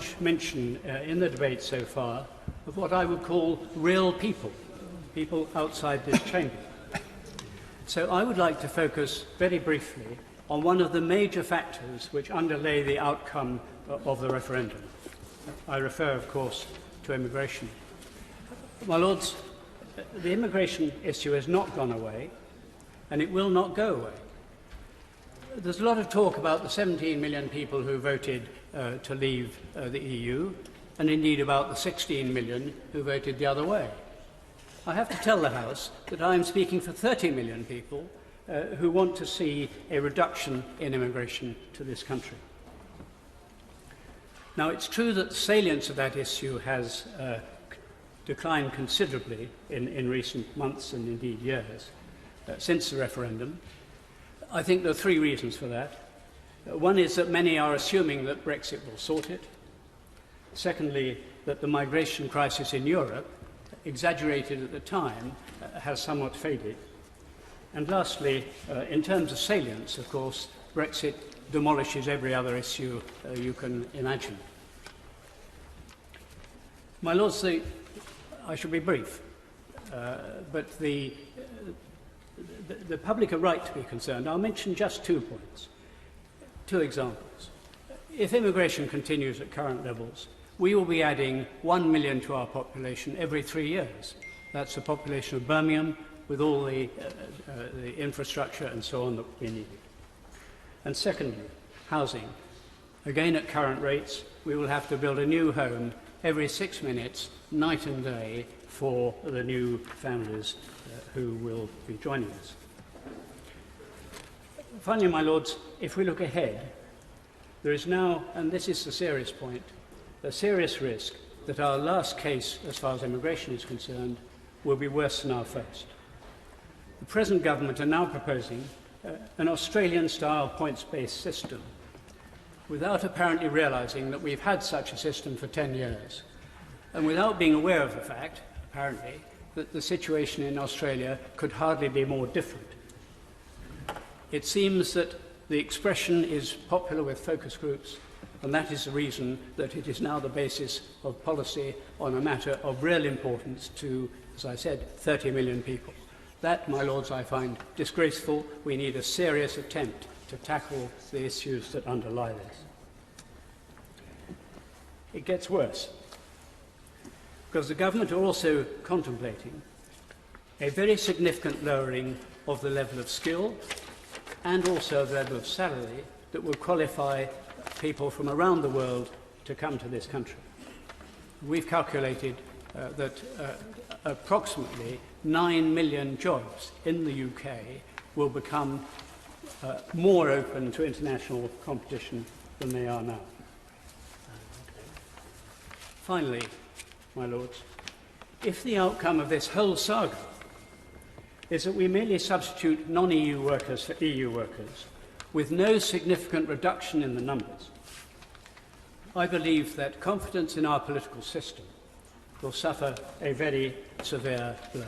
much mention in the debate so far of what I would call real people, people outside this chamber. So I would like to focus very briefly on one of the major factors which underlay the outcome of the referendum. I refer, of course, to immigration. My Lords, the immigration issue has not gone away, and it will not go away. There's a lot of talk about the 17 million people who voted to leave the EU, and indeed about the 16 million who voted the other way. I have to tell the House that I am speaking for 30 million people who want to see a reduction in immigration to this country. Now, it's true that the salience of that issue has declined considerably in recent months and indeed years since the referendum. I think there are three reasons for that. One is that many are assuming that BrExit will sort it. Secondly, that the migration crisis in Europe, exaggerated at the time, has somewhat faded. And lastly, in terms of salience, of course, BrExit demolishes every other issue you can imagine. My Lords, I shall be brief, but the public are right to be concerned. I'll mention just 2 points, 2 examples. If immigration continues at current levels, we will be adding 1 million to our population every 3 years. That's the population of Birmingham, with all the infrastructure and so on that we need. And secondly, housing. Again, at current rates, we will have to build a new home every 6 minutes, night and day, for the new families who will be joining us. Finally, my Lords, if we look ahead, there is now, and this is the serious point, a serious risk that our last case, as far as immigration is concerned, will be worse than our first. The present government are now proposing an Australian-style points-based system, without apparently realising that we've had such a system for 10 years, and without being aware of the fact, apparently, that the situation in Australia could hardly be more different. It seems that the expression is popular with focus groups, and that is the reason that it is now the basis of policy on a matter of real importance to, as I said, 30 million people. That, my Lords, I find disgraceful. We need a serious attempt to tackle the issues that underlie this. It gets worse, because the government are also contemplating a very significant lowering of the level of skill and also the level of salary that will qualify people from around the world to come to this country. We've calculated that approximately 9 million jobs in the UK will become more open to international competition than they are now. Finally, my Lords, if the outcome of this whole saga is that we merely substitute non-EU workers for EU workers with no significant reduction in the numbers, I believe that confidence in our political system will suffer a very severe blow.